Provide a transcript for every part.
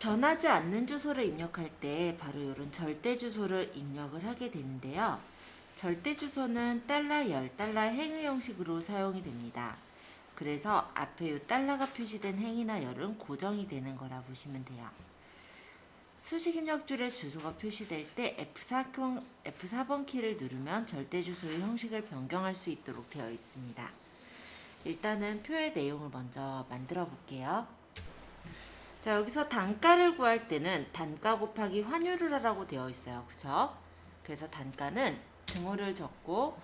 변하지 않는 주소를 입력할 때 바로 이런 절대 주소를 입력을 하게 되는데요. 절대 주소는 $10, 행의 형식으로 사용이 됩니다. 그래서 앞에 이 달러가 표시된 행이나 열은 고정이 되는 거라 보시면 돼요. 수식 입력줄에 주소가 표시될 때 F4번 키를 누르면 절대 주소의 형식을 변경할 수 있도록 되어 있습니다. 일단은 표의 내용을 먼저 만들어 볼게요. 자, 여기서 단가를 구할 때는 단가 곱하기 환율을 하라고 되어 있어요. 그죠? 그래서 단가는 등호를 적고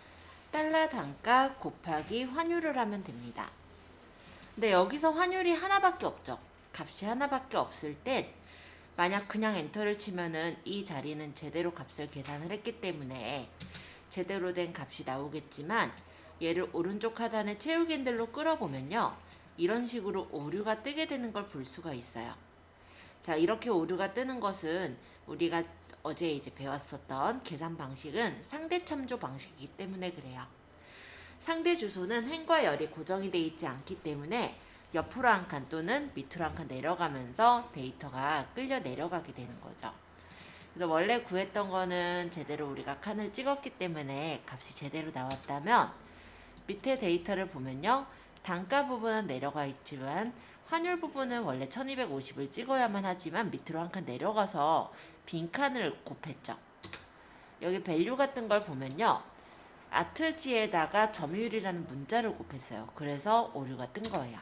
달러 단가 곱하기 환율을 하면 됩니다. 근데 여기서 환율이 하나밖에 없죠. 값이 하나밖에 없을 때 만약 그냥 엔터를 치면은 이 자리는 제대로 값을 계산을 했기 때문에 제대로 된 값이 나오겠지만 얘를 오른쪽 하단에 채우기 핸들로 끌어보면요. 이런 식으로 오류가 뜨게 되는 걸 볼 수가 있어요. 자, 이렇게 오류가 뜨는 것은 우리가 어제 이제 배웠었던 계산 방식은 상대 참조 방식이기 때문에 그래요. 상대 주소는 행과 열이 고정이 되어 있지 않기 때문에 옆으로 한 칸 또는 밑으로 한 칸 내려가면서 데이터가 끌려 내려가게 되는 거죠. 그래서 원래 구했던 거는 제대로 우리가 칸을 찍었기 때문에 값이 제대로 나왔다면 밑에 데이터를 보면요. 단가 부분은 내려가 있지만 환율 부분은 원래 1250을 찍어야만 하지만 밑으로 한 칸 내려가서 빈칸을 곱했죠. 여기 밸류 같은 걸 보면요. 아트지에다가 점유율이라는 문자를 곱했어요. 그래서 오류가 뜬 거예요.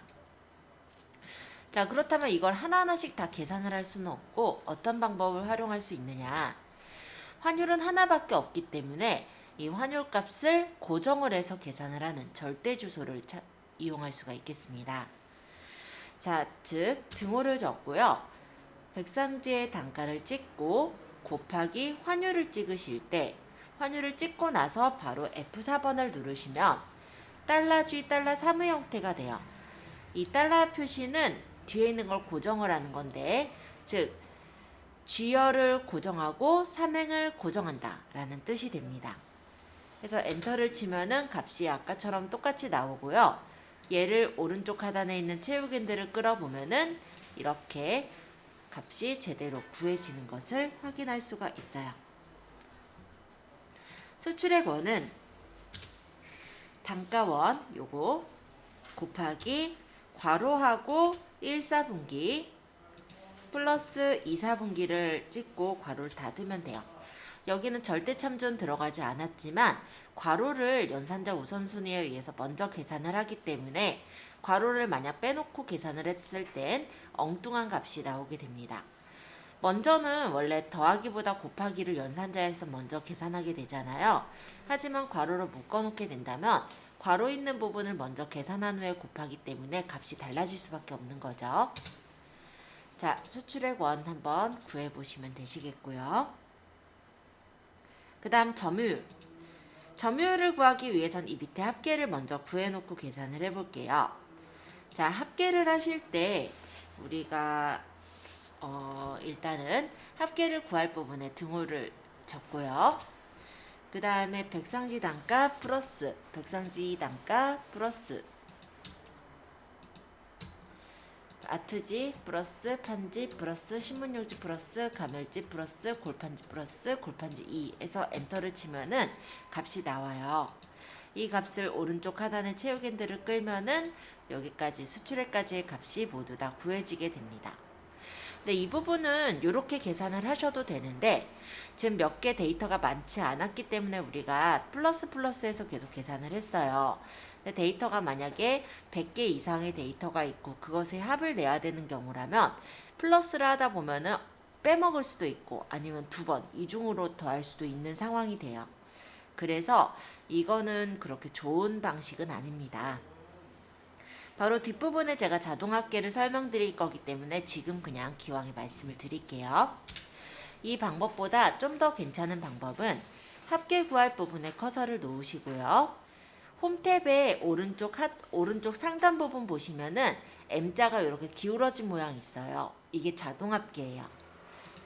자, 그렇다면 이걸 하나하나씩 다 계산을 할 수는 없고 어떤 방법을 활용할 수 있느냐. 환율은 하나밖에 없기 때문에 이 환율 값을 고정을 해서 계산을 하는 절대 주소를 이용할 수가 있겠습니다. 자, 즉 등호를 적고요. 백상지의 단가를 찍고 곱하기 환율을 찍으실 때 환율을 찍고 나서 바로 F4번을 누르시면 $G, $3의 형태가 돼요. 이 달러 표시는 뒤에 있는 걸 고정을 하는 건데 즉 G열을 고정하고 3행을 고정한다 라는 뜻이 됩니다. 그래서 엔터를 치면은 값이 아까처럼 똑같이 나오고요. 얘를 오른쪽 하단에 있는 채우기 핸들을 끌어보면은 이렇게 값이 제대로 구해지는 것을 확인할 수가 있어요. 수출의 권은 단가원 요거 곱하기 괄호하고 1, 4분기 플러스 2, 4분기를 찍고 괄호를 닫으면 돼요. 여기는 절대 참조는 들어가지 않았지만 괄호를 연산자 우선순위에 의해서 먼저 계산을 하기 때문에 괄호를 만약 빼놓고 계산을 했을 땐 엉뚱한 값이 나오게 됩니다. 먼저는 원래 더하기보다 곱하기를 연산자에서 먼저 계산하게 되잖아요. 하지만 괄호를 묶어놓게 된다면 괄호 있는 부분을 먼저 계산한 후에 곱하기 때문에 값이 달라질 수밖에 없는 거죠. 자, 수출의 권 한번 구해보시면 되시겠고요. 그 다음 점유율. 점유율을 구하기 위해선 이 밑에 합계를 먼저 구해놓고 계산을 해볼게요. 자, 합계를 하실 때 우리가 일단은 합계를 구할 부분에 등호를 적고요. 그 다음에 백상지 단가 플러스 백상지 단가 플러스 아트지 플러스 판지 플러스 신문용지 플러스 가멸지 플러스 골판지 플러스 골판지 2에서 엔터를 치면은 값이 나와요. 이 값을 오른쪽 하단에 채우기 핸들을 끌면은 여기까지 수출액까지의 값이 모두 다 구해지게 됩니다. 근데 이 부분은 이렇게 계산을 하셔도 되는데 지금 몇 개 데이터가 많지 않았기 때문에 우리가 플러스에서 계속 계산을 했어요. 근데 데이터가 만약에 100개 이상의 데이터가 있고 그것의 합을 내야 되는 경우라면 플러스를 하다 보면은 빼먹을 수도 있고 아니면 2번 이중으로 더할 수도 있는 상황이 돼요. 그래서 이거는 그렇게 좋은 방식은 아닙니다. 바로 뒷부분에 제가 자동 합계를 설명드릴 거기 때문에 지금 그냥 기왕에 말씀을 드릴게요. 이 방법보다 좀 더 괜찮은 방법은 합계 구할 부분에 커서를 놓으시고요. 홈 탭의 오른쪽 상단 부분 보시면은 M자가 이렇게 기울어진 모양이 있어요. 이게 자동 합계예요.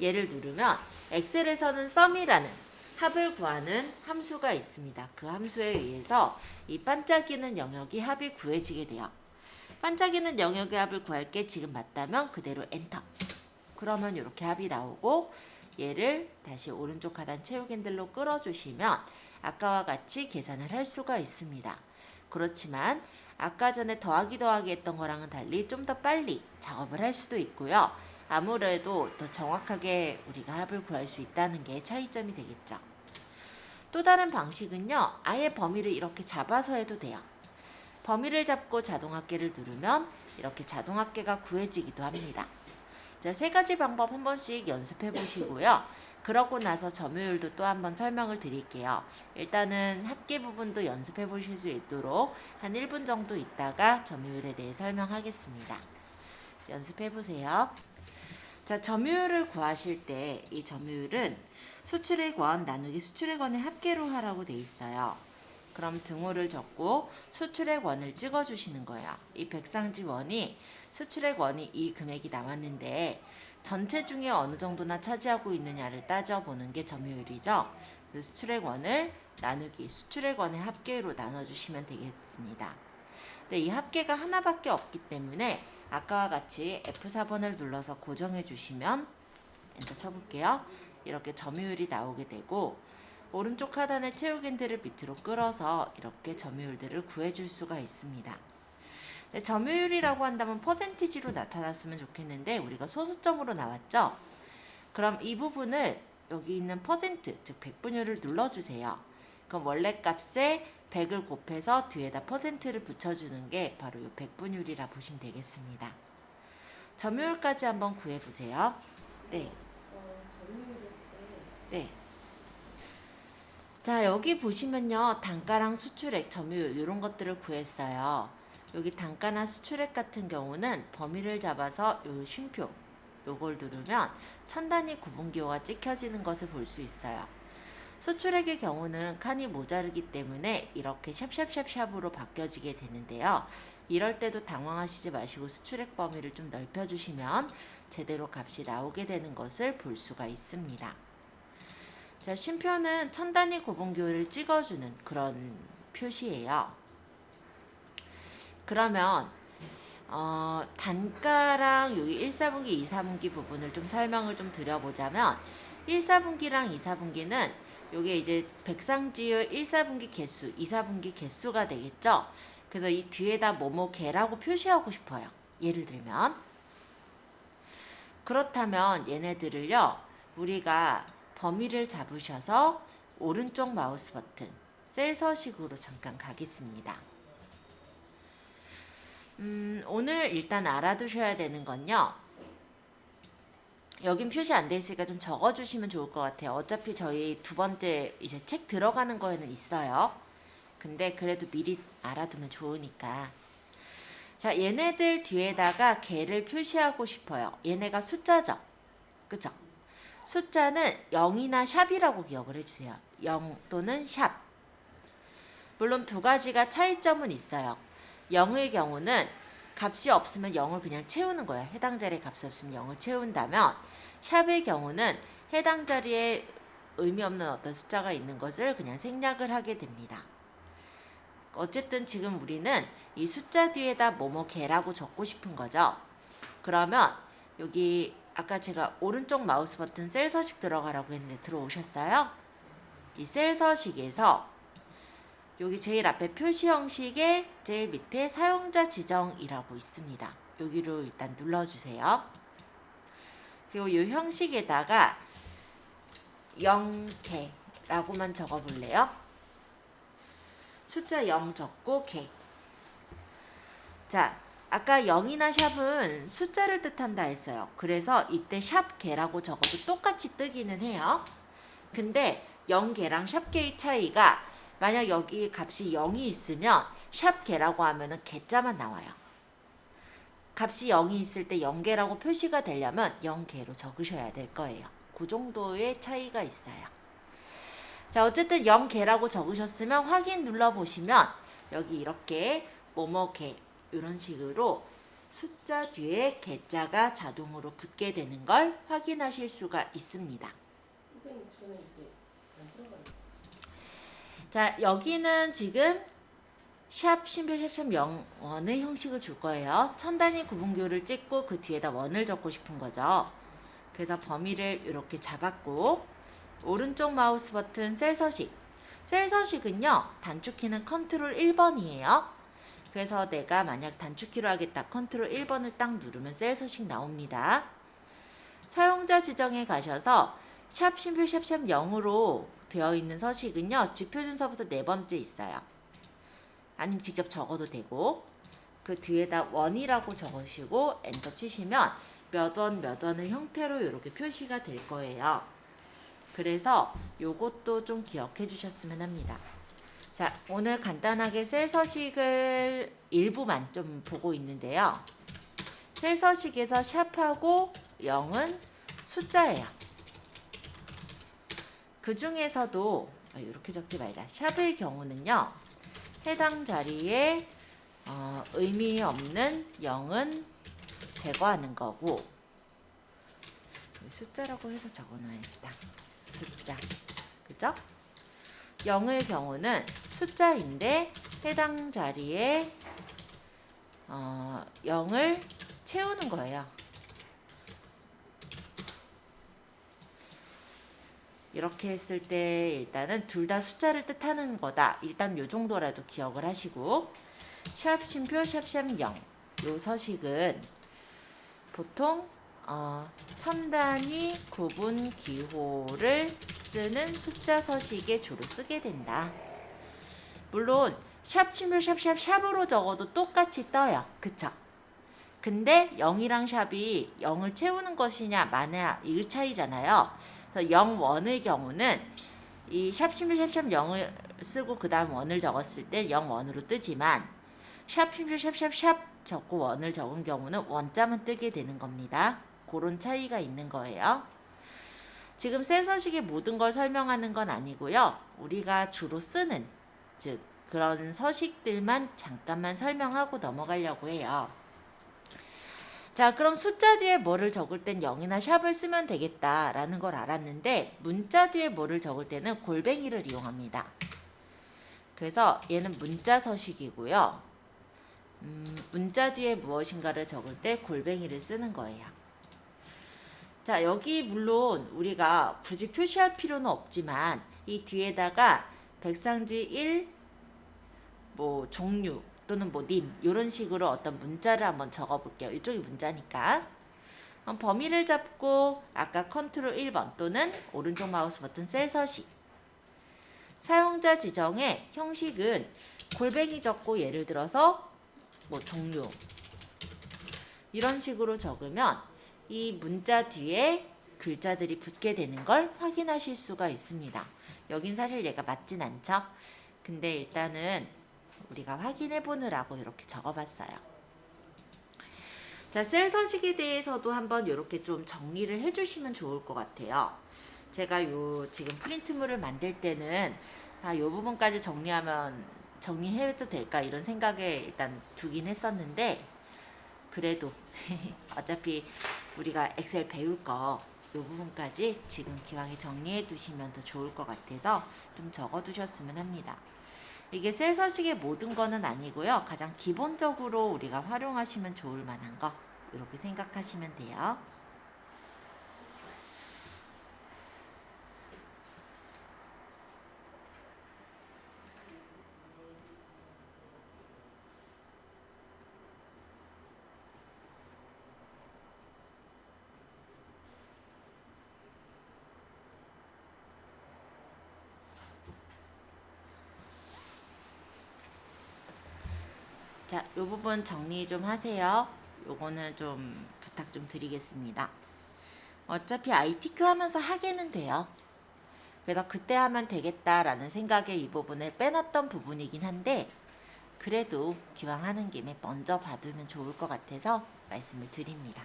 얘를 누르면 엑셀에서는 sum이라는 합을 구하는 함수가 있습니다. 그 함수에 의해서 이 반짝이는 영역이 합이 구해지게 돼요. 반짝이는 영역의 합을 구할 게 지금 맞다면 그대로 엔터. 그러면 이렇게 합이 나오고 얘를 다시 오른쪽 하단 채우기 핸들로 끌어주시면 아까와 같이 계산을 할 수가 있습니다. 그렇지만 아까 전에 더하기 했던 거랑은 달리 좀 더 빨리 작업을 할 수도 있고요. 아무래도 더 정확하게 우리가 합을 구할 수 있다는 게 차이점이 되겠죠. 또 다른 방식은요. 아예 범위를 이렇게 잡아서 해도 돼요. 범위를 잡고 자동합계를 누르면 이렇게 자동합계가 구해지기도 합니다. 자, 세 가지 방법 한 번씩 연습해 보시고요. 그러고 나서 점유율도 또 한번 설명을 드릴게요. 일단은 합계 부분도 연습해 보실 수 있도록 한 1분 정도 있다가 점유율에 대해 설명하겠습니다. 연습해 보세요. 자, 점유율을 구하실 때 이 점유율은 수출의 권 나누기 수출의 권의 합계로 하라고 돼 있어요. 그럼 등호를 적고 수출의 권을 찍어주시는 거예요. 이 백상지 원이 수출의 권이 이 금액이 남았는데 전체 중에 어느 정도나 차지하고 있느냐를 따져보는 게 점유율이죠. 수출의 권을 나누기 수출의 권의 합계로 나눠주시면 되겠습니다. 근데 이 합계가 하나밖에 없기 때문에 아까와 같이 F4번을 눌러서 고정해 주시면 엔터 쳐볼게요. 이렇게 점유율이 나오게 되고 오른쪽 하단의 채우기 핸들을 밑으로 끌어서 이렇게 점유율들을 구해줄 수가 있습니다. 네, 점유율이라고 한다면 퍼센티지로 나타났으면 좋겠는데 우리가 소수점으로 나왔죠? 그럼 이 부분을 여기 있는 퍼센트, 즉 백분율을 눌러주세요. 그럼 원래 값에 100을 곱해서 뒤에다 퍼센트를 붙여주는 게 바로 이 백분율이라 보시면 되겠습니다. 점유율까지 한번 구해보세요. 네. 네. 자, 여기 보시면요. 단가랑 수출액, 점유율 이런 것들을 구했어요. 여기 단가나 수출액 같은 경우는 범위를 잡아서 요 쉼표 요걸 누르면 천 단위 구분기호가 찍혀지는 것을 볼 수 있어요. 수출액의 경우는 칸이 모자르기 때문에 이렇게 샵샵샵샵으로 바뀌어지게 되는데요. 이럴 때도 당황하시지 마시고 수출액 범위를 좀 넓혀주시면 제대로 값이 나오게 되는 것을 볼 수가 있습니다. 자, 쉼표는 천 단위 구분기호를 찍어주는 그런 표시예요. 그러면 단가랑 여기 1, 4분기, 2, 4분기 부분을 좀 설명을 좀 드려보자면 1, 4분기랑 2, 4분기는 요게 이제 백상지의 1, 4분기 개수, 2, 4분기 개수가 되겠죠. 그래서 이 뒤에다 뭐뭐 개라고 표시하고 싶어요. 예를 들면 그렇다면 얘네들을요. 우리가 범위를 잡으셔서 오른쪽 마우스 버튼 셀 서식으로 잠깐 가겠습니다. 오늘 일단 알아두셔야 되는 건요. 여긴 표시 안 돼 있으니까 좀 적어주시면 좋을 것 같아요. 어차피 저희 두 번째 이제 책 들어가는 거에는 있어요. 근데 그래도 미리 알아두면 좋으니까. 자, 얘네들 뒤에다가 개를 표시하고 싶어요. 얘네가 숫자죠. 그쵸? 숫자는 0이나 샵이라고 기억을 해주세요. 0 또는 샵. 물론 두 가지가 차이점은 있어요. 0의 경우는 값이 없으면 0을 그냥 채우는 거예요. 해당 자리에 값이 없으면 0을 채운다면 샵의 경우는 해당 자리에 의미 없는 어떤 숫자가 있는 것을 그냥 생략을 하게 됩니다. 어쨌든 지금 우리는 이 숫자 뒤에다 뭐뭐 개라고 적고 싶은 거죠. 그러면 여기 아까 제가 오른쪽 마우스 버튼 셀 서식 들어가라고 했는데 들어오셨어요? 이 셀 서식에서 여기 제일 앞에 표시 형식의 제일 밑에 사용자 지정이라고 있습니다. 여기로 일단 눌러주세요. 그리고 이 형식에다가 0개라고만 적어볼래요? 숫자 0 적고 개. 자, 아까 0이나 샵은 숫자를 뜻한다 했어요. 그래서 이때 샵 개라고 적어도 똑같이 뜨기는 해요. 근데 0개랑 샵 개의 차이가 만약 여기 값이 0이 있으면 샵 개라고 하면은 개자만 나와요. 값이 0이 있을 때 0개라고 표시가 되려면 0개로 적으셔야 될 거예요. 그 정도의 차이가 있어요. 자, 어쨌든 0개라고 적으셨으면 확인 눌러보시면 여기 이렇게 뭐뭐개 이런 식으로 숫자 뒤에 개자가 자동으로 붙게 되는 걸 확인하실 수가 있습니다. 선생님, 저는 이게 안 들어가요. 자, 여기는 지금 샵 심표 샵샵 0원의 형식을 줄 거예요. 천 단위 구분기호를 찍고 그 뒤에다 원을 적고 싶은 거죠. 그래서 범위를 이렇게 잡았고 오른쪽 마우스 버튼 셀 서식. 셀 서식은요. 단축키는 컨트롤 1번이에요. 그래서 내가 만약 단축키로 하겠다. 컨트롤 1번을 딱 누르면 셀 서식 나옵니다. 사용자 지정에 가셔서 샵 심표 샵샵 0으로 되어 있는 서식은요. 주표 순서부터 네 번째 있어요. 아니면 직접 적어도 되고 그 뒤에다 원이라고 적으시고 엔터 치시면 몇 원 몇 원의 형태로 이렇게 표시가 될 거예요. 그래서 요것도 좀 기억해 주셨으면 합니다. 자, 오늘 간단하게 셀 서식을 일부만 좀 보고 있는데요. 셀 서식에서 샵하고 0은 숫자예요. 그 중에서도 이렇게 적지 말자. 샵의 경우는요. 해당 자리에 의미 없는 0은 제거하는 거고 숫자라고 해서 적어놔야겠다. 숫자. 그죠? 0의 경우는 숫자인데 해당 자리에 0을 채우는 거예요. 이렇게 했을 때 일단은 둘 다 숫자를 뜻하는 거다. 일단 요 정도라도 기억을 하시고 샵 심표 샵샵 0 요 서식은 보통 첨단위 구분 기호를 쓰는 숫자 서식에 주로 쓰게 된다. 물론 샵 심표 샵샵 샵으로 적어도 똑같이 떠요. 그쵸? 근데 0이랑 샵이 0을 채우는 것이냐 마냐 이 차이잖아요. 그래서 0, 원의 경우는 이 샵 심표 샵샵 0을 쓰고 그 다음 원을 적었을 때 0, 원으로 뜨지만 샵 심표 샵샵 샵 적고 원을 적은 경우는 원자만 뜨게 되는 겁니다. 그런 차이가 있는 거예요. 지금 셀 서식의 모든 걸 설명하는 건 아니고요. 우리가 주로 쓰는 즉 그런 서식들만 잠깐만 설명하고 넘어가려고 해요. 자, 그럼 숫자 뒤에 뭐를 적을 땐 0이나 샵을 쓰면 되겠다라는 걸 알았는데 문자 뒤에 뭐를 적을 때는 골뱅이를 이용합니다. 그래서 얘는 문자 서식이고요. 문자 뒤에 무엇인가를 적을 때 골뱅이를 쓰는 거예요. 자, 여기 물론 우리가 굳이 표시할 필요는 없지만 이 뒤에다가 백상지 1, 뭐 종류 또는 뭐 님 이런 식으로 어떤 문자를 한번 적어볼게요. 이쪽이 문자니까. 범위를 잡고 아까 컨트롤 1번 또는 오른쪽 마우스 버튼 셀 서식. 사용자 지정의 형식은 골뱅이 적고 예를 들어서 뭐 종류 이런 식으로 적으면 이 문자 뒤에 글자들이 붙게 되는 걸 확인하실 수가 있습니다. 여긴 사실 얘가 맞진 않죠? 근데 일단은 우리가 확인해 보느라고 이렇게 적어봤어요. 자, 셀 서식에 대해서도 한번 이렇게 좀 정리를 해주시면 좋을 것 같아요. 제가 지금 프린트물을 만들 때는 이 부분까지 정리해도 될까 이런 생각에 일단 두긴 했었는데 그래도 어차피 우리가 엑셀 배울 거 이 부분까지 지금 기왕에 정리해 두시면 더 좋을 것 같아서 좀 적어 두셨으면 합니다. 이게 셀 서식의 모든 거는 아니고요. 가장 기본적으로 우리가 활용하시면 좋을 만한 거 이렇게 생각하시면 돼요. 자, 이 부분 정리 좀 하세요. 요거는 좀 부탁 좀 드리겠습니다. 어차피 ITQ 하면서 하게는 돼요. 그래서 그때 하면 되겠다라는 생각에 이 부분을 빼놨던 부분이긴 한데 그래도 기왕 하는 김에 먼저 봐두면 좋을 것 같아서 말씀을 드립니다.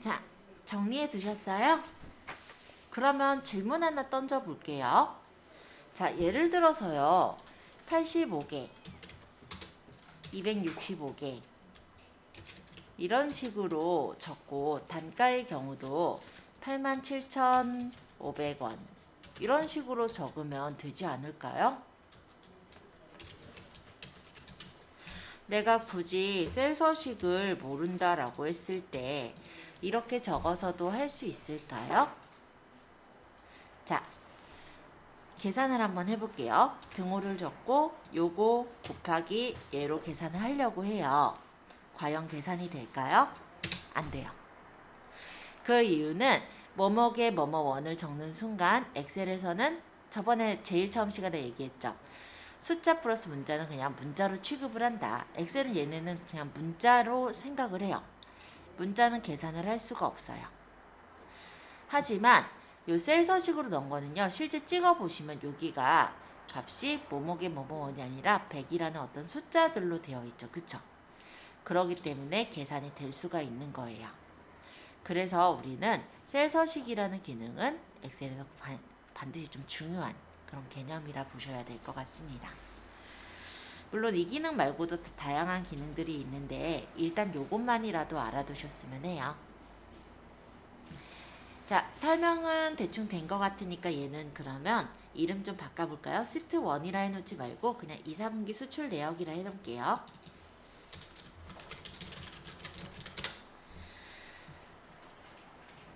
자, 정리해 두셨어요? 그러면 질문 하나 던져 볼게요. 자, 예를 들어서요. 85개, 265개 이런 식으로 적고 단가의 경우도 87,500원 이런 식으로 적으면 되지 않을까요? 내가 굳이 셀 서식을 모른다라고 했을 때 이렇게 적어서도 할 수 있을까요? 자, 계산을 한번 해볼게요. 등호를 적고 요거 곱하기 얘로 계산을 하려고 해요. 과연 계산이 될까요? 안 돼요. 그 이유는 뭐뭐에 뭐뭐원을 적는 순간 엑셀에서는 저번에 제일 처음 시간에 얘기했죠. 숫자 플러스 문자는 그냥 문자로 취급을 한다. 엑셀은 얘네는 그냥 문자로 생각을 해요. 문자는 계산을 할 수가 없어요. 하지만 요 셀 서식으로 넣은 거는요. 실제 찍어 보시면 여기가 값이 뭐뭐에 뭐뭐원이 아니라 100이라는 어떤 숫자들로 되어 있죠. 그쵸? 그러기 때문에 계산이 될 수가 있는 거예요. 그래서 우리는 셀 서식이라는 기능은 엑셀에서 반드시 좀 중요한 그런 개념이라 보셔야 될 것 같습니다. 물론 이 기능 말고도 다양한 기능들이 있는데 일단 요것만이라도 알아두셨으면 해요. 자, 설명은 대충 된 것 같으니까 얘는 그러면 이름 좀 바꿔볼까요? 시트 1이라 해놓지 말고 그냥 2, 4분기 수출 내역이라 해놓을게요.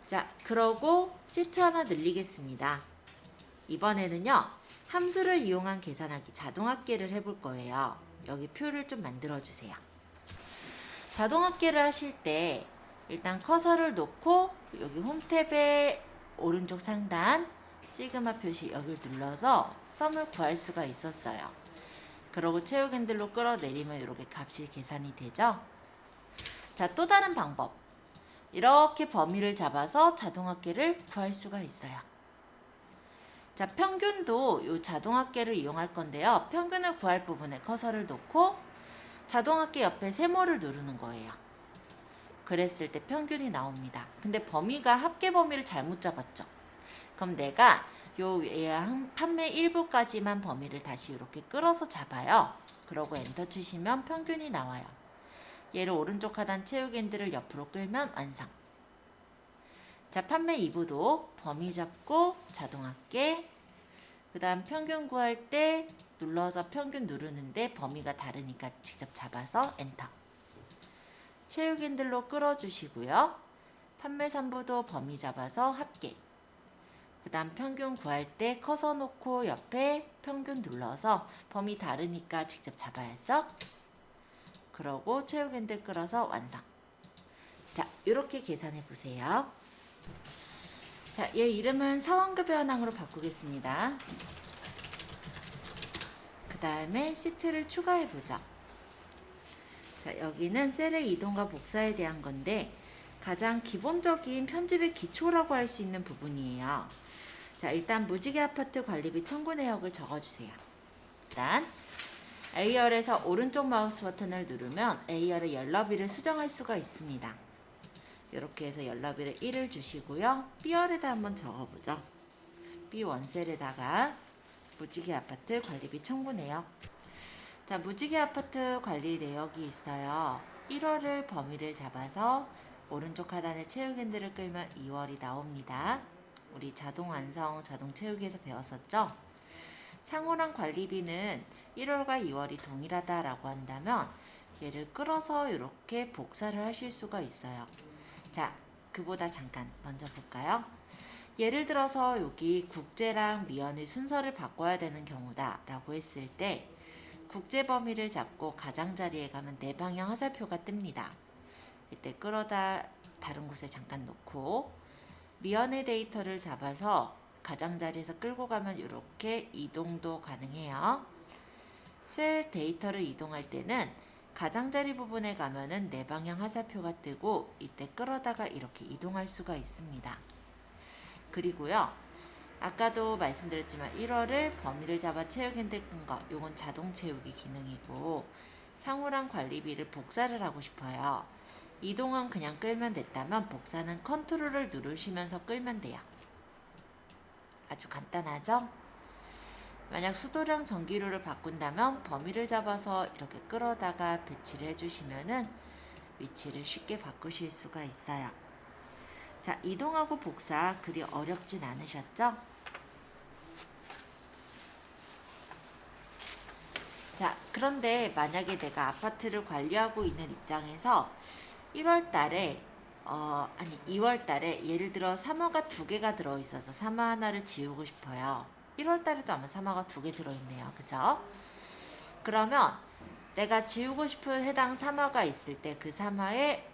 자, 그러고 시트 하나 늘리겠습니다. 이번에는요. 함수를 이용한 계산하기 자동합계를 해볼 거예요. 여기 표를 좀 만들어 주세요. 자동합계를 하실 때 일단 커서를 놓고 여기 홈탭의 오른쪽 상단 시그마 표시 여기를 눌러서 썸을 구할 수가 있었어요. 그러고 채우기 핸들로 끌어내리면 이렇게 값이 계산이 되죠. 자, 또 다른 방법. 이렇게 범위를 잡아서 자동합계를 구할 수가 있어요. 자, 평균도 이 자동합계를 이용할 건데요. 평균을 구할 부분에 커서를 놓고 자동합계 옆에 세모를 누르는 거예요. 그랬을 때 평균이 나옵니다. 근데 범위가 합계 범위를 잘못 잡았죠. 그럼 내가 요 판매 일부까지만 범위를 다시 이렇게 끌어서 잡아요. 그러고 엔터 치시면 평균이 나와요. 얘를 오른쪽 하단 채우기 핸들을 옆으로 끌면 완성. 자, 판매 2부도 범위 잡고 자동합계 그 다음 평균 구할 때 눌러서 평균 누르는데 범위가 다르니까 직접 잡아서 엔터. 채우기 핸들로 끌어주시고요. 판매 3부도 범위 잡아서 합계. 그 다음 평균 구할 때 커서 놓고 옆에 평균 눌러서 범위 다르니까 직접 잡아야죠. 그러고 채우기 핸들 끌어서 완성. 자, 이렇게 계산해 보세요. 자, 얘 이름은 사원급여 현황으로 바꾸겠습니다. 그 다음에 시트를 추가해 보죠. 자, 여기는 셀의 이동과 복사에 대한 건데 가장 기본적인 편집의 기초라고 할 수 있는 부분이에요. 자, 일단 무지개 아파트 관리비 청구 내역을 적어주세요. 일단 A열에서 오른쪽 마우스 버튼을 누르면 A열의 연료비를 수정할 수가 있습니다. 이렇게 해서 연료비를 1을 주시고요. B열에다 한번 적어보죠. B1셀에다가 무지개 아파트 관리비 청구 내역. 자, 무지개 아파트 관리 내역이 있어요. 1월을 범위를 잡아서 오른쪽 하단에 채우기 핸들을 끌면 2월이 나옵니다. 우리 자동 완성, 자동 채우기에서 배웠었죠? 상호랑 관리비는 1월과 2월이 동일하다라고 한다면 얘를 끌어서 이렇게 복사를 하실 수가 있어요. 자, 그보다 잠깐 먼저 볼까요? 예를 들어서 여기 국제랑 미연의 순서를 바꿔야 되는 경우다 라고 했을 때 국제 범위를 잡고 가장자리에 가면 네 방향 화살표가 뜹니다. 이때 끌어다 다른 곳에 잠깐 놓고 미연의 데이터를 잡아서 가장자리에서 끌고 가면 이렇게 이동도 가능해요. 셀 데이터를 이동할 때는 가장자리 부분에 가면은 네 방향 화살표가 뜨고 이때 끌어다가 이렇게 이동할 수가 있습니다. 그리고요. 아까도 말씀드렸지만 1월을 범위를 잡아 채우기 핸들 끈 거 요건 자동 채우기 기능이고 상호랑 관리비를 복사를 하고 싶어요. 이동은 그냥 끌면 됐다면 복사는 컨트롤을 누르시면서 끌면 돼요. 아주 간단하죠? 만약 수도량 전기료를 바꾼다면 범위를 잡아서 이렇게 끌어다가 배치를 해주시면은 위치를 쉽게 바꾸실 수가 있어요. 자, 이동하고 복사 그리 어렵진 않으셨죠? 자, 그런데 만약에 내가 아파트를 관리하고 있는 입장에서 1월 달에 2월 달에 예를 들어 사마가 2개가 들어있어서 사마 하나를 지우고 싶어요. 1월 달에도 아마 사마가 2개 들어있네요. 그죠? 그러면 내가 지우고 싶은 해당 사마가 있을 때 그 사마의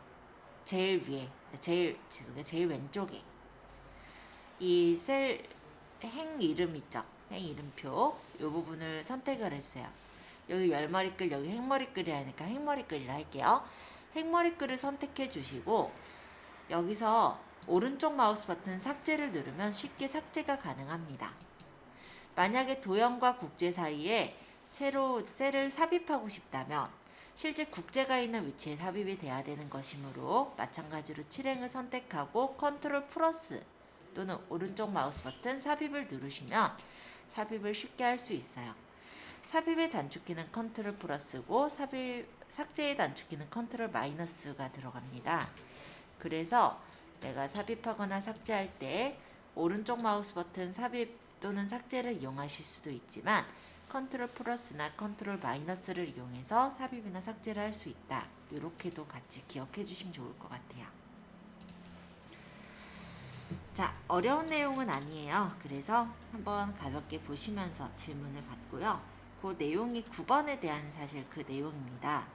제일 위에, 제일 왼쪽에 이 셀 행 이름 있죠? 행 이름표 이 부분을 선택을 해주세요. 여기 열머리글, 여기 행머리글이 하니까 행머리글이라 할게요. 행머리글을 선택해 주시고 여기서 오른쪽 마우스 버튼 삭제를 누르면 쉽게 삭제가 가능합니다. 만약에 도형과 국제 사이에 새로 셀을 삽입하고 싶다면 실제 국제가 있는 위치에 삽입이 돼야 되는 것이므로 마찬가지로 칠행을 선택하고 컨트롤 플러스 또는 오른쪽 마우스 버튼 삽입을 누르시면 삽입을 쉽게 할 수 있어요. 삽입의 단축키는 컨트롤 플러스고 삭제의 단축키는 컨트롤 마이너스가 들어갑니다. 그래서 내가 삽입하거나 삭제할 때 오른쪽 마우스 버튼 삽입 또는 삭제를 이용하실 수도 있지만 컨트롤 플러스나 컨트롤 마이너스를 이용해서 삽입이나 삭제를 할 수 있다. 이렇게도 같이 기억해 주시면 좋을 것 같아요. 자, 어려운 내용은 아니에요. 그래서 한번 가볍게 보시면서 질문을 받고요. 그 내용이 9번에 대한 사실 그 내용입니다.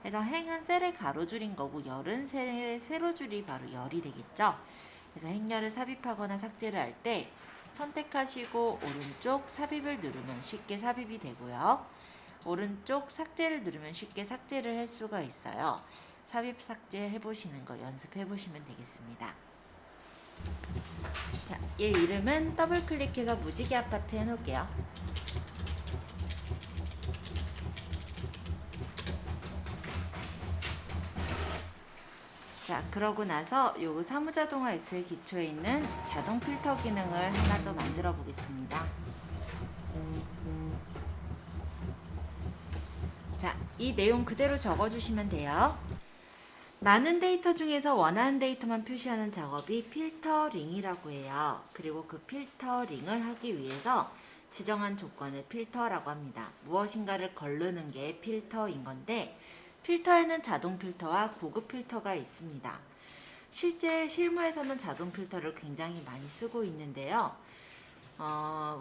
그래서 행은 셀의 가로줄인 거고 열은 셀의 세로줄이 바로 열이 되겠죠. 그래서 행열을 삽입하거나 삭제를 할 때 선택하시고 오른쪽 삽입을 누르면 쉽게 삽입이 되고요. 오른쪽 삭제를 누르면 쉽게 삭제를 할 수가 있어요. 삽입 삭제 해보시는 거 연습해 보시면 되겠습니다. 자, 얘 이름은 더블 클릭해서 무지개 아파트 해놓을게요. 자, 그러고 나서 요거 사무자동화 엑셀 기초에 있는 자동 필터 기능을 하나 더 만들어 보겠습니다. 자, 이 내용 그대로 적어주시면 돼요. 많은 데이터 중에서 원하는 데이터만 표시하는 작업이 필터링이라고 해요. 그리고 그 필터링을 하기 위해서 지정한 조건을 필터라고 합니다. 무엇인가를 거르는 게 필터인 건데 필터에는 자동 필터와 고급 필터가 있습니다. 실제 실무에서는 자동 필터를 굉장히 많이 쓰고 있는데요.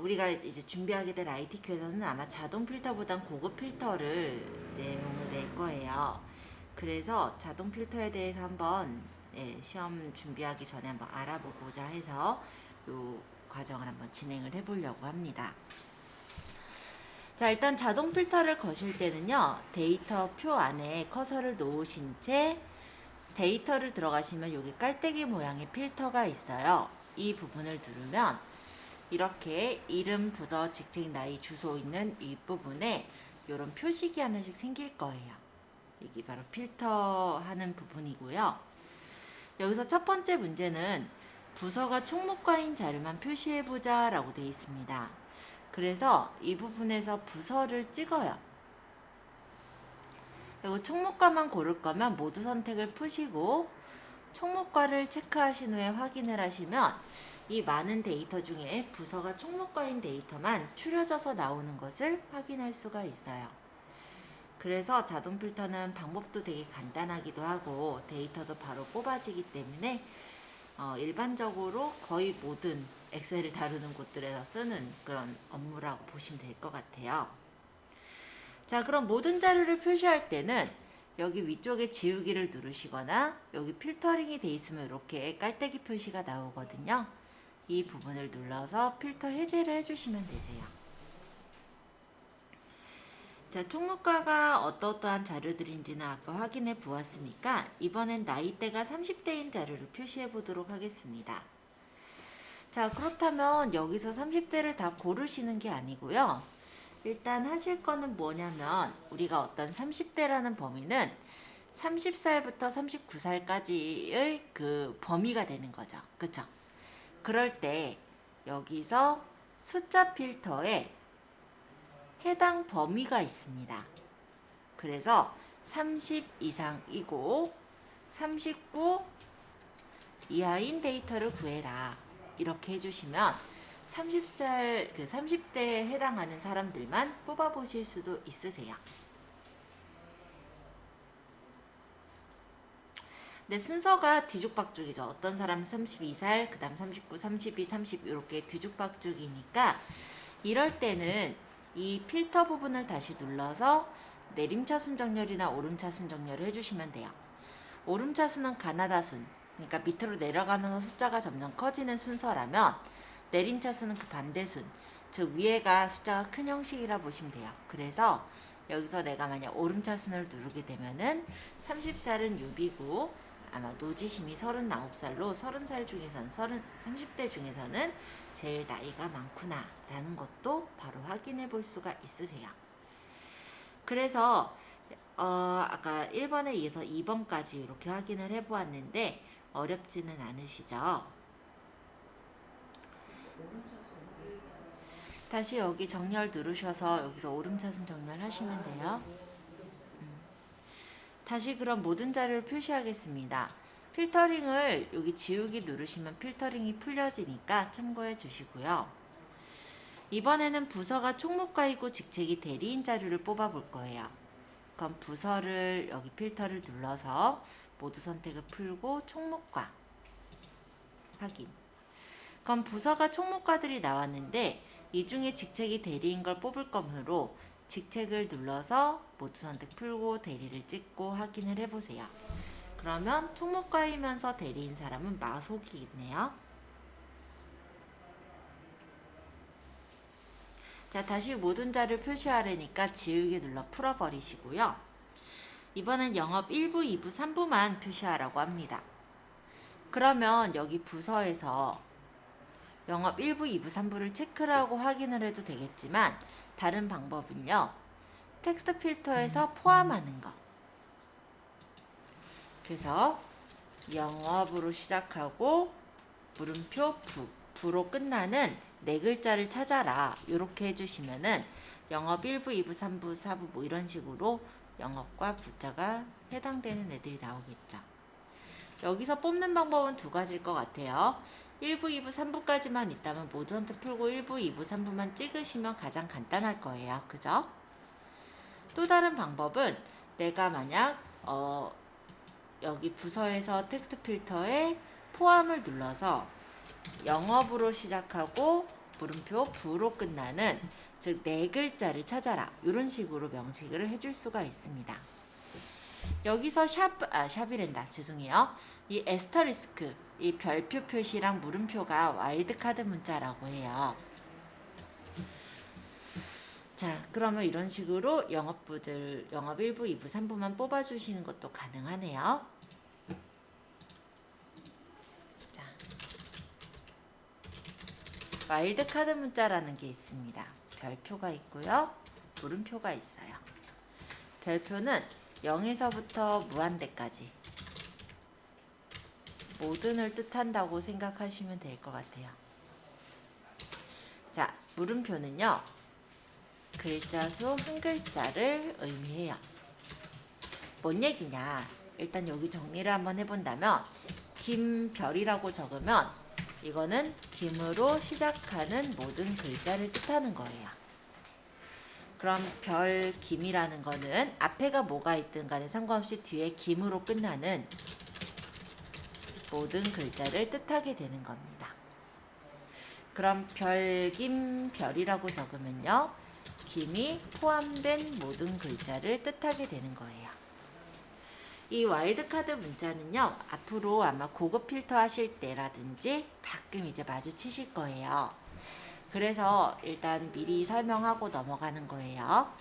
우리가 이제 준비하게 될 ITQ에서는 아마 자동 필터보단 고급 필터를 내용을 낼 거예요. 그래서 자동 필터에 대해서 한번 시험 준비하기 전에 한번 알아보고자 해서 이 과정을 한번 진행을 해보려고 합니다. 자, 일단 자동 필터를 거실 때는요, 데이터 표 안에 커서를 놓으신 채 데이터를 들어가시면 여기 깔때기 모양의 필터가 있어요. 이 부분을 누르면 이렇게 이름, 부서, 직책, 나이, 주소 있는 이 부분에 이런 표식이 하나씩 생길 거예요. 이게 바로 필터하는 부분이고요. 여기서 첫 번째 문제는 부서가 총무과인 자료만 표시해보자 라고 되어 있습니다. 그래서 이 부분에서 부서를 찍어요. 그리고 총무과만 고를 거면 모두 선택을 푸시고 총무과를 체크하신 후에 확인을 하시면 이 많은 데이터 중에 부서가 총무과인 데이터만 추려져서 나오는 것을 확인할 수가 있어요. 그래서 자동 필터는 방법도 되게 간단하기도 하고 데이터도 바로 뽑아지기 때문에 일반적으로 거의 모든 엑셀을 다루는 곳들에서 쓰는 그런 업무라고 보시면 될 것 같아요. 자, 그럼 모든 자료를 표시할 때는 여기 위쪽에 지우기를 누르시거나 여기 필터링이 돼 있으면 이렇게 깔때기 표시가 나오거든요. 이 부분을 눌러서 필터 해제를 해주시면 되세요. 자, 총무과가 어떠한 자료들인지는 아까 확인해 보았으니까 이번엔 나이대가 30대인 자료를 표시해 보도록 하겠습니다. 자, 그렇다면 여기서 30대를 다 고르시는 게 아니고요. 일단 하실 거는 뭐냐면 우리가 어떤 30대라는 범위는 30살부터 39살까지의 그 범위가 되는 거죠. 그쵸? 그럴 때 여기서 숫자 필터에 해당 범위가 있습니다. 그래서 30 이상이고 39 이하인 데이터를 구해라. 이렇게 해주시면 30대에 해당하는 사람들만 뽑아보실 수도 있으세요. 근데 순서가 뒤죽박죽이죠. 어떤 사람은 32살, 그 다음 39, 32, 30 이렇게 뒤죽박죽이니까 이럴 때는 이 필터 부분을 다시 눌러서 내림차순 정렬이나 오름차순 정렬을 해주시면 돼요. 오름차순은 가나다순, 그러니까 밑으로 내려가면서 숫자가 점점 커지는 순서라면 내림차순은 그 반대순, 즉 위에가 숫자가 큰 형식이라 보시면 돼요. 그래서 여기서 내가 만약 오름차순을 누르게 되면은 30살은 유비고 아마 노지심이 39살로 30살 중에서는 30대 중에서는 제일 나이가 많구나 라는 것도 바로 확인해 볼 수가 있으세요. 그래서 아까 1번에 이어서 2번까지 이렇게 확인을 해 보았는데 어렵지는 않으시죠? 다시 여기 정렬 누르셔서 여기서 오름차순 정렬 하시면 돼요. 다시 그럼 모든 자료를 표시하겠습니다. 필터링을 여기 지우기 누르시면 필터링이 풀려지니까 참고해 주시고요. 이번에는 부서가 총무과이고 직책이 대리인 자료를 뽑아 볼 거예요. 그럼 부서를 여기 필터를 눌러서 모두 선택을 풀고 총무과 확인. 그럼 부서가 총무과들이 나왔는데 이 중에 직책이 대리인 걸 뽑을 거므로 직책을 눌러서 모두 선택 풀고 대리를 찍고 확인을 해보세요. 그러면 총무과이면서 대리인 사람은 마속이 있네요. 자, 다시 모든 자를 표시하려니까 지우개 눌러 풀어버리시고요. 이번엔 영업 1부, 2부, 3부만 표시하라고 합니다. 그러면 여기 부서에서 영업 1부, 2부, 3부를 체크를 하고 확인을 해도 되겠지만 다른 방법은요. 텍스트 필터에서 포함하는 거. 그래서 영업으로 시작하고 물음표 부로 끝나는 네 글자를 찾아라. 이렇게 해주시면은 영업 1부, 2부, 3부, 4부 뭐 이런 식으로 영업과 부자가 해당되는 애들이 나오겠죠. 여기서 뽑는 방법은 두 가지일 것 같아요. 1부, 2부, 3부까지만 있다면 모두 선택 풀고 1부, 2부, 3부만 찍으시면 가장 간단할 거예요. 그죠? 또 다른 방법은 내가 만약 여기 부서에서 텍스트 필터에 포함을 눌러서 영업으로 시작하고 물음표 부로 끝나는 즉 네 글자를 찾아라. 이런 식으로 명식을 해줄 수가 있습니다. 여기서 샵이란다. 죄송해요. 이 에스터리스크, 이 별표 표시랑 물음표가 와일드카드 문자라고 해요. 자, 그러면 이런 식으로 영업부들, 영업 1부, 2부, 3부만 뽑아주시는 것도 가능하네요. 자, 와일드카드 문자라는 게 있습니다. 별표가 있고요. 물음표가 있어요. 별표는 0에서부터 무한대까지 모든을 뜻한다고 생각하시면 될 것 같아요. 자, 물음표는요. 글자 수 한 글자를 의미해요. 뭔 얘기냐? 일단 여기 정리를 한번 해본다면 김별이라고 적으면 이거는 김으로 시작하는 모든 글자를 뜻하는 거예요. 그럼 별김이라는 거는 앞에가 뭐가 있든 간에 상관없이 뒤에 김으로 끝나는 모든 글자를 뜻하게 되는 겁니다. 그럼 별김 별이라고 적으면요. 김이 포함된 모든 글자를 뜻하게 되는 거예요. 이 와일드카드 문자는요. 앞으로 아마 고급 필터 하실 때라든지 가끔 이제 마주치실 거예요. 그래서 일단 미리 설명하고 넘어가는 거예요.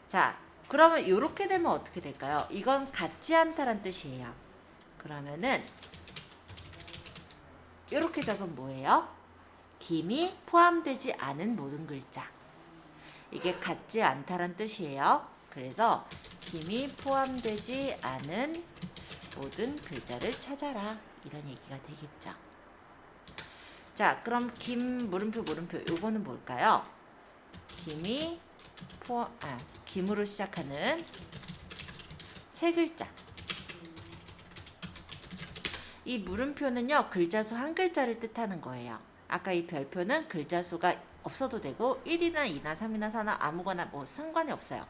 자, 그러면 이렇게 되면 어떻게 될까요? 이건 같지 않다란 뜻이에요. 그러면은 이렇게 적으면 뭐예요? 김이 포함되지 않은 모든 글자. 이게 같지 않다란 뜻이에요. 그래서 김이 포함되지 않은 모든 글자를 찾아라. 이런 얘기가 되겠죠. 자, 그럼 김 물음표 요거는 뭘까요? 김으로 시작하는 세 글자. 이 물음표는요, 글자 수 한 글자를 뜻하는 거예요. 아까 이 별표는 글자 수가 없어도 되고 1이나 2나 3이나 4나 아무거나 뭐 상관이 없어요.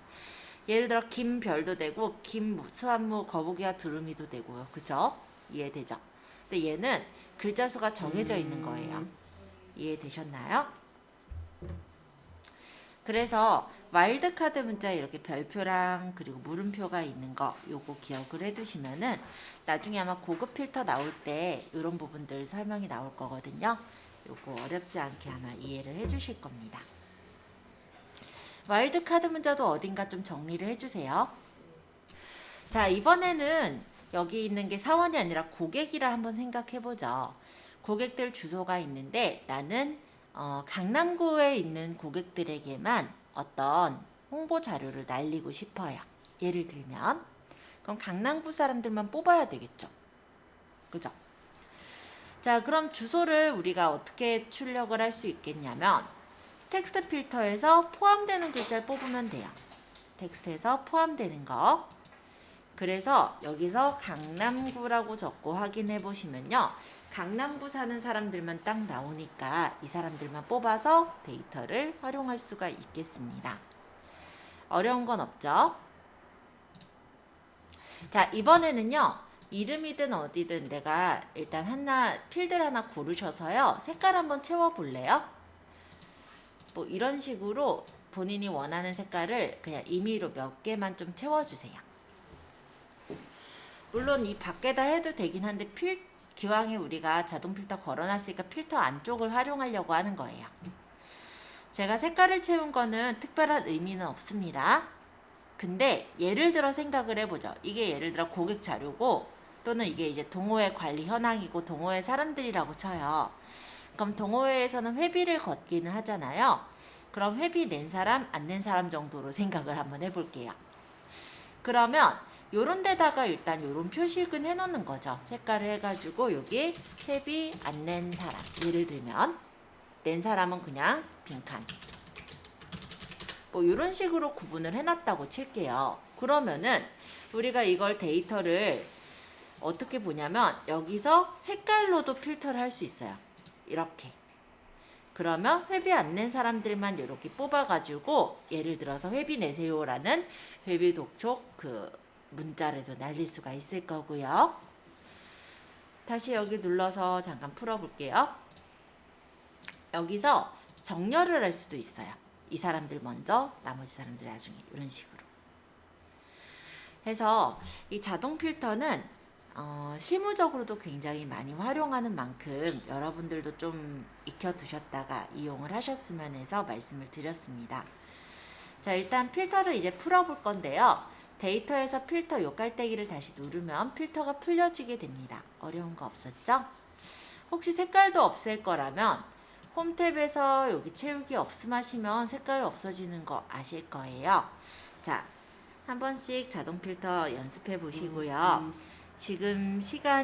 예를 들어 김별도 되고 김수한무 거북이와 두루미도 되고요. 그죠? 이해되죠? 근데 얘는 글자 수가 정해져 있는 거예요. 이해되셨나요? 그래서 와일드카드 문자에 이렇게 별표랑 그리고 물음표가 있는 거 요거 기억을 해두시면은 나중에 아마 고급 필터 나올 때 이런 부분들 설명이 나올 거거든요. 요거 어렵지 않게 아마 이해를 해주실 겁니다. 와일드카드 문자도 어딘가 좀 정리를 해주세요. 자, 이번에는 여기 있는 게 사원이 아니라 고객이라 한번 생각해보죠. 고객들 주소가 있는데 나는 강남구에 있는 고객들에게만 어떤 홍보 자료를 날리고 싶어요. 예를 들면 그럼 강남구 사람들만 뽑아야 되겠죠. 그죠? 자, 그럼 주소를 우리가 어떻게 출력을 할 수 있겠냐면 텍스트 필터에서 포함되는 글자를 뽑으면 돼요. 텍스트에서 포함되는 거. 그래서 여기서 강남구라고 적고 확인해 보시면요. 강남구 사는 사람들만 딱 나오니까 이 사람들만 뽑아서 데이터를 활용할 수가 있겠습니다. 어려운 건 없죠? 자, 이번에는요. 이름이든 어디든 내가 일단 필드를 하나 고르셔서요. 색깔 한번 채워볼래요? 뭐 이런 식으로 본인이 원하는 색깔을 그냥 임의로 몇 개만 좀 채워주세요. 물론 이 밖에다 해도 되긴 한데 기왕에 우리가 자동 필터 걸어놨으니까 필터 안쪽을 활용하려고 하는 거예요. 제가 색깔을 채운 거는 특별한 의미는 없습니다. 근데 예를 들어 생각을 해보죠. 이게 예를 들어 고객 자료고 또는 이게 이제 동호회 관리 현황이고 동호회 사람들이라고 쳐요. 그럼 동호회에서는 회비를 걷기는 하잖아요. 그럼 회비 낸 사람, 안 낸 사람 정도로 생각을 한번 해볼게요. 그러면 요런 데다가 일단 요런 표식은 해놓는 거죠. 색깔을 해가지고 여기 회비 안 낸 사람. 예를 들면 낸 사람은 그냥 빈칸. 뭐 요런 식으로 구분을 해놨다고 칠게요. 그러면은 우리가 이걸 데이터를 어떻게 보냐면 여기서 색깔로도 필터를 할 수 있어요. 이렇게. 그러면 회비 안 낸 사람들만 이렇게 뽑아가지고 예를 들어서 회비 내세요라는 회비 독촉 문자라도 날릴 수가 있을 거고요. 다시 여기 눌러서 잠깐 풀어볼게요. 여기서 정렬을 할 수도 있어요. 이 사람들 먼저, 나머지 사람들 나중에 이런 식으로. 해서 이 자동 필터는 실무적으로도 굉장히 많이 활용하는 만큼 여러분들도 좀 익혀두셨다가 이용을 하셨으면 해서 말씀을 드렸습니다. 자, 일단 필터를 이제 풀어볼 건데요. 데이터에서 필터 요 깔때기를 다시 누르면 필터가 풀려지게 됩니다. 어려운 거 없었죠? 혹시 색깔도 없앨 거라면 홈 탭에서 여기 채우기 없음 하시면 색깔 없어지는 거 아실 거예요. 자, 한 번씩 자동 필터 연습해 보시고요. 지금 시간